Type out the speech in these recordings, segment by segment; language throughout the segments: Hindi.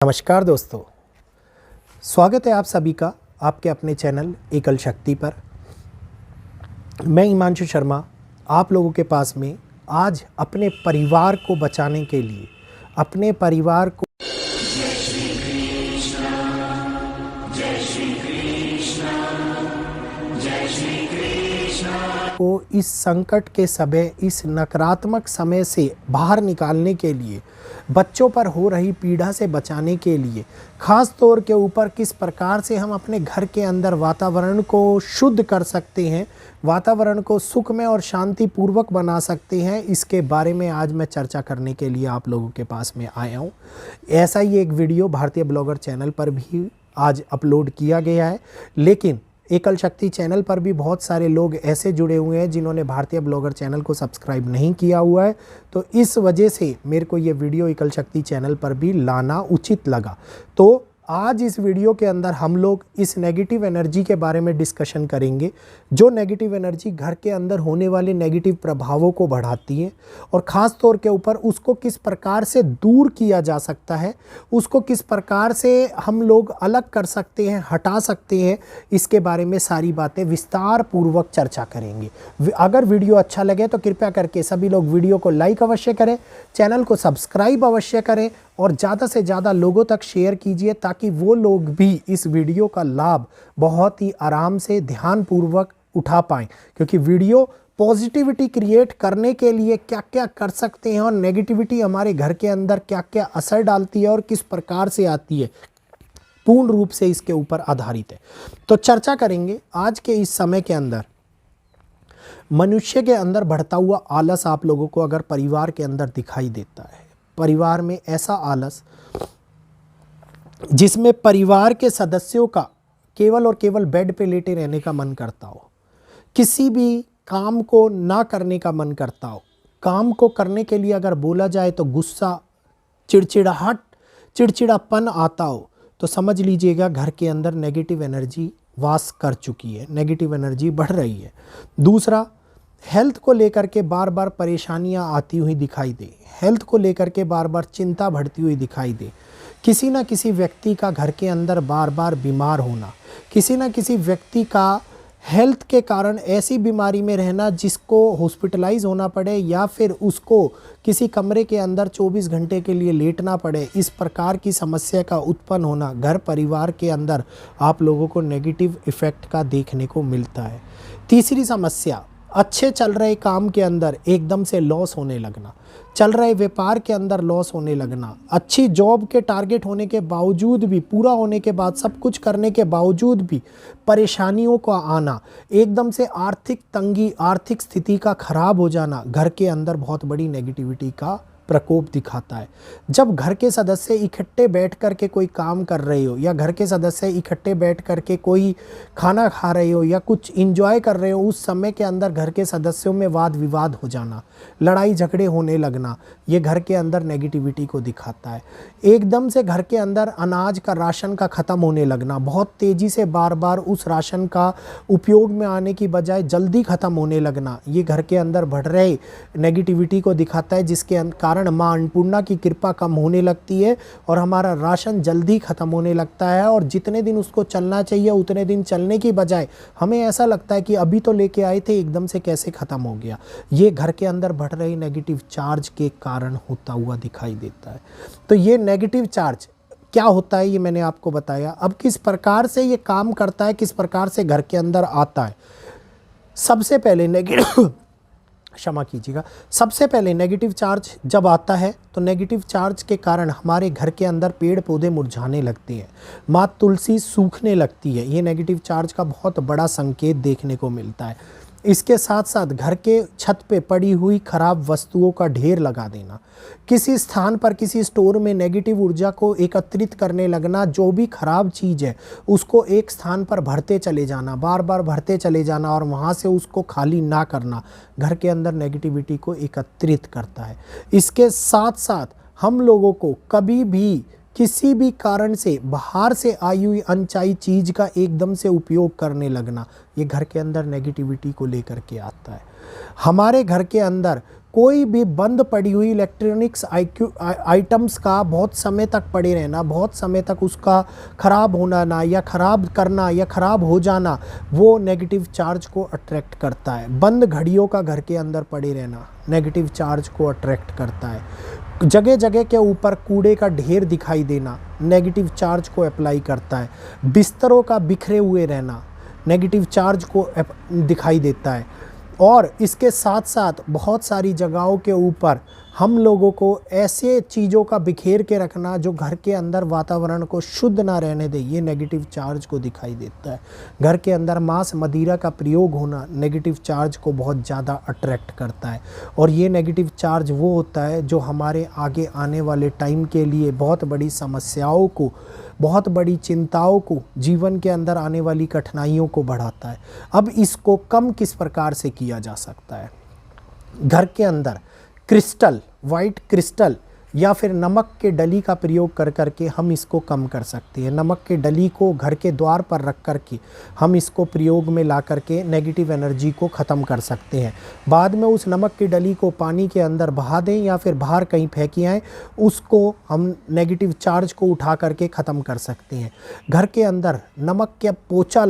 नमस्कार दोस्तों, स्वागत है आप सभी का आपके अपने चैनल एकल शक्ति पर। मैं हिमांशु शर्मा आप लोगों के पास में आज अपने परिवार को बचाने के लिए, अपने परिवार को इस संकट के समय, इस नकारात्मक समय से बाहर निकालने के लिए, बच्चों पर हो रही पीड़ा से बचाने के लिए, ख़ास तौर के ऊपर किस प्रकार से हम अपने घर के अंदर वातावरण को शुद्ध कर सकते हैं, वातावरण को सुखमय और शांतिपूर्वक बना सकते हैं, इसके बारे में आज मैं चर्चा करने के लिए आप लोगों के पास में आया हूँ। ऐसा ही एक वीडियो भारतीय ब्लॉगर चैनल पर भी आज अपलोड किया गया है, लेकिन एकल शक्ति चैनल पर भी बहुत सारे लोग ऐसे जुड़े हुए हैं जिन्होंने भारतीय ब्लॉगर चैनल को सब्सक्राइब नहीं किया हुआ है, तो इस वजह से मेरे को ये वीडियो एकल शक्ति चैनल पर भी लाना उचित लगा। तो आज इस वीडियो के अंदर हम लोग इस नेगेटिव एनर्जी के बारे में डिस्कशन करेंगे, जो नेगेटिव एनर्जी घर के अंदर होने वाले नेगेटिव प्रभावों को बढ़ाती है और ख़ास तौर के ऊपर उसको किस प्रकार से दूर किया जा सकता है, उसको किस प्रकार से हम लोग अलग कर सकते हैं, हटा सकते हैं, इसके बारे में सारी बातें विस्तार पूर्वक चर्चा करेंगे। अगर वीडियो अच्छा लगे तो कृपया करके सभी लोग वीडियो को लाइक अवश्य करें, चैनल को सब्सक्राइब अवश्य करें और ज़्यादा से ज़्यादा लोगों तक शेयर कीजिए ताकि वो लोग भी इस वीडियो का लाभ बहुत ही आराम से ध्यानपूर्वक उठा पाएँ, क्योंकि वीडियो पॉजिटिविटी क्रिएट करने के लिए क्या क्या कर सकते हैं और नेगेटिविटी हमारे घर के अंदर क्या क्या असर डालती है और किस प्रकार से आती है, पूर्ण रूप से इसके ऊपर आधारित है। तो चर्चा करेंगे आज के इस समय के अंदर मनुष्य के अंदर बढ़ता हुआ आलस आप लोगों को अगर परिवार के अंदर दिखाई देता है, परिवार में ऐसा आलस जिसमें परिवार के सदस्यों का केवल और केवल बेड पे लेटे रहने का मन करता हो, किसी भी काम को ना करने का मन करता हो, काम को करने के लिए अगर बोला जाए तो गुस्सा, चिड़चिड़ाहट, चिड़चिड़ापन आता हो, तो समझ लीजिएगा घर के अंदर नेगेटिव एनर्जी वास कर चुकी है, नेगेटिव एनर्जी बढ़ रही है। दूसरा, हेल्थ को लेकर के बार बार परेशानियां आती हुई दिखाई दे, हेल्थ को लेकर के बार बार चिंता बढ़ती हुई दिखाई दे, किसी ना किसी व्यक्ति का घर के अंदर बार बार बीमार होना, किसी ना किसी व्यक्ति का हेल्थ के कारण ऐसी बीमारी में रहना जिसको हॉस्पिटलाइज होना पड़े या फिर उसको किसी कमरे के अंदर 24 घंटे के लिए लेटना पड़े, इस प्रकार की समस्या का उत्पन्न होना घर परिवार के अंदर आप लोगों को नेगेटिव इफ़ेक्ट का देखने को मिलता है। तीसरी समस्या, अच्छे चल रहे काम के अंदर एकदम से लॉस होने लगना, चल रहे व्यापार के अंदर लॉस होने लगना, अच्छी जॉब के टारगेट होने के बावजूद भी, पूरा होने के बाद, सब कुछ करने के बावजूद भी परेशानियों का आना, एकदम से आर्थिक तंगी, आर्थिक स्थिति का खराब हो जाना घर के अंदर बहुत बड़ी नेगेटिविटी का प्रकोप दिखाता है। जब घर के सदस्य इकट्ठे बैठ कर के कोई काम कर रहे हो या घर के सदस्य इकट्ठे बैठ कर के कोई खाना खा रहे हो या कुछ एंजॉय कर रहे हो, उस समय के अंदर घर के सदस्यों में वाद विवाद हो जाना, लड़ाई झगड़े होने लगना, ये घर के अंदर नेगेटिविटी को दिखाता है। एकदम से घर के अंदर अनाज का, राशन का ख़त्म होने लगना, बहुत तेज़ी से बार बार उस राशन का उपयोग में आने की बजाय जल्दी ख़त्म होने लगना, ये घर के अंदर बढ़ रहे नेगेटिविटी को दिखाता है, जिसके कारण माँ अन्नपूर्णा की कृपा कम होने लगती है और हमारा राशन जल्दी ख़त्म होने लगता है और जितने दिन उसको चलना चाहिए उतने दिन चलने की बजाय हमें ऐसा लगता है कि अभी तो लेके आए थे, एकदम से कैसे ख़त्म हो गया। ये घर के अंदर बढ़ रही नेगेटिव चार्ज के कारण होता हुआ दिखाई देता है। तो ये नेगेटिव चार्ज क्या होता है ये मैंने आपको बताया। अब किस प्रकार से ये काम करता है, किस प्रकार से घर के अंदर आता है। सबसे पहले क्षमा कीजिएगा, सबसे पहले नेगेटिव चार्ज जब आता है तो नेगेटिव चार्ज के कारण हमारे घर के अंदर पेड़ पौधे मुरझाने लगते हैं, माँ तुलसी सूखने लगती है, ये नेगेटिव चार्ज का बहुत बड़ा संकेत देखने को मिलता है। इसके साथ साथ घर के छत पे पड़ी हुई खराब वस्तुओं का ढेर लगा देना, किसी स्थान पर किसी स्टोर में नेगेटिव ऊर्जा को एकत्रित करने लगना, जो भी खराब चीज़ है उसको एक स्थान पर भरते चले जाना, बार बार भरते चले जाना और वहाँ से उसको खाली ना करना, घर के अंदर नेगेटिविटी को एकत्रित करता है। इसके साथ साथ हम लोगों को कभी भी किसी भी कारण से बाहर से आई हुई अनचाही चीज़ का एकदम से उपयोग करने लगना, ये घर के अंदर नेगेटिविटी को लेकर के आता है। हमारे घर के अंदर कोई भी बंद पड़ी हुई इलेक्ट्रॉनिक्स आइटम्स का बहुत समय तक पड़े रहना, बहुत समय तक उसका ख़राब होना ना, या ख़राब करना या ख़राब हो जाना, वो नेगेटिव चार्ज को अट्रैक्ट करता है। बंद घड़ियों का घर के अंदर पड़े रहना नेगेटिव चार्ज को अट्रैक्ट करता है। जगह जगह के ऊपर कूड़े का ढेर दिखाई देना नेगेटिव चार्ज को अप्लाई करता है। बिस्तरों का बिखरे हुए रहना नेगेटिव चार्ज को दिखाई देता है। और इसके साथ साथ बहुत सारी जगहों के ऊपर हम लोगों को ऐसे चीज़ों का बिखेर के रखना जो घर के अंदर वातावरण को शुद्ध ना रहने दे, ये नेगेटिव चार्ज को दिखाई देता है। घर के अंदर मांस मदिरा का प्रयोग होना नेगेटिव चार्ज को बहुत ज़्यादा अट्रैक्ट करता है। और ये नेगेटिव चार्ज वो होता है जो हमारे आगे आने वाले टाइम के लिए बहुत बड़ी समस्याओं को, बहुत बड़ी चिंताओं को, जीवन के अंदर आने वाली कठिनाइयों को बढ़ाता है। अब इसको कम किस प्रकार से किया जा सकता है? घर के अंदर क्रिस्टल, वाइट क्रिस्टल या फिर नमक के डली का प्रयोग कर करके हम इसको कम कर सकते हैं। नमक के डली को घर के द्वार पर रख करके हम इसको प्रयोग में ला करके नेगेटिव एनर्जी को ख़त्म कर सकते हैं। बाद में उस नमक की डली को पानी के अंदर बहा दें या फिर बाहर कहीं फेंकी आएँ, उसको हम नेगेटिव चार्ज को उठा करके ख़त्म कर सकते हैं। घर के अंदर नमक के पोछा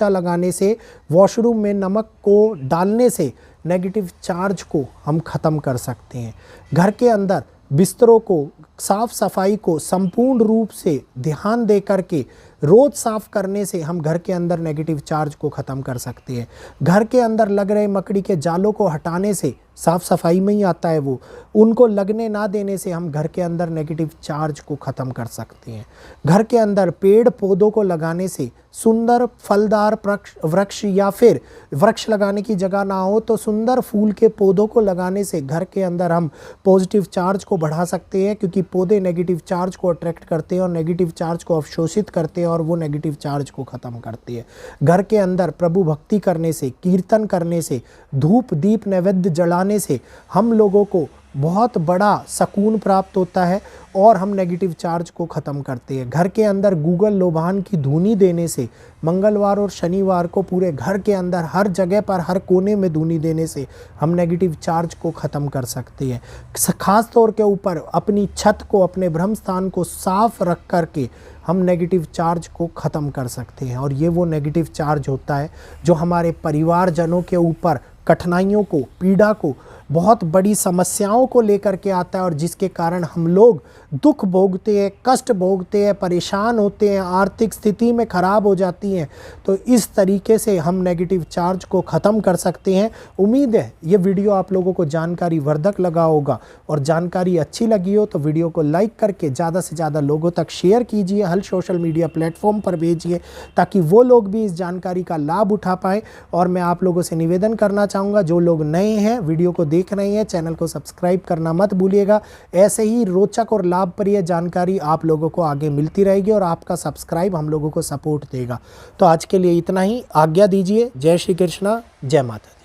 लगाने से, वॉशरूम में नमक को डालने से नेगेटिव चार्ज को हम ख़त्म कर सकते हैं। घर के अंदर बिस्तरों को, साफ़ सफाई को संपूर्ण रूप से ध्यान दे करके रोज़ साफ़ करने से हम घर के अंदर नेगेटिव चार्ज को ख़त्म कर सकते हैं। घर के अंदर लग रहे मकड़ी के जालों को हटाने से, साफ़ सफाई में ही आता है वो, उनको लगने ना देने से हम घर के अंदर नेगेटिव चार्ज को ख़त्म कर सकते हैं। घर के अंदर पेड़ पौधों को लगाने से, सुंदर फलदार वृक्ष या फिर वृक्ष लगाने की जगह ना हो तो सुंदर फूल के पौधों को लगाने से घर के अंदर हम पॉजिटिव चार्ज को बढ़ा सकते हैं, क्योंकि पौधे नेगेटिव चार्ज को अट्रैक्ट करते हैं और नेगेटिव चार्ज को अवशोषित करते हैं और वो नेगेटिव चार्ज को ख़त्म करती है। घर के अंदर प्रभु भक्ति करने से, कीर्तन करने से, धूप दीप नैवेद्य जलाने से हम लोगों को बहुत बड़ा सुकून प्राप्त होता है और हम नेगेटिव चार्ज को ख़त्म करते हैं। घर के अंदर गूगल लोबान की धुनी देने से, मंगलवार और शनिवार को पूरे घर के अंदर हर जगह पर, हर कोने में धुनी देने से हम नेगेटिव चार्ज को ख़त्म कर सकते हैं। ख़ास तौर के ऊपर अपनी छत को, अपने ब्रह्म स्थान को साफ रख कर के हम नेगेटिव चार्ज को ख़त्म कर सकते हैं। और ये वो नेगेटिव चार्ज होता है जो हमारे परिवारजनों के ऊपर कठिनाइयों को, पीड़ा को, बहुत बड़ी समस्याओं को लेकर के आता है और जिसके कारण हम लोग दुख भोगते हैं, कष्ट भोगते हैं, परेशान होते हैं, आर्थिक स्थिति में ख़राब हो जाती हैं। तो इस तरीके से हम नेगेटिव चार्ज को ख़त्म कर सकते हैं। उम्मीद है ये वीडियो आप लोगों को जानकारी वर्धक लगा होगा, और जानकारी अच्छी लगी हो तो वीडियो को लाइक करके ज़्यादा से ज़्यादा लोगों तक शेयर कीजिए, हर सोशल मीडिया प्लेटफॉर्म पर भेजिए ताकि वो लोग भी इस जानकारी का लाभ उठा पाएँ। और मैं आप लोगों से निवेदन करना चाहूँगा, जो लोग नए हैं, वीडियो को देख रहे हैं, चैनल को सब्सक्राइब करना मत भूलिएगा। ऐसे ही रोचक और लाभप्रिय जानकारी आप लोगों को आगे मिलती रहेगी और आपका सब्सक्राइब हम लोगों को सपोर्ट देगा। तो आज के लिए इतना ही, आज्ञा दीजिए। जय श्री कृष्णा, जय माता दी।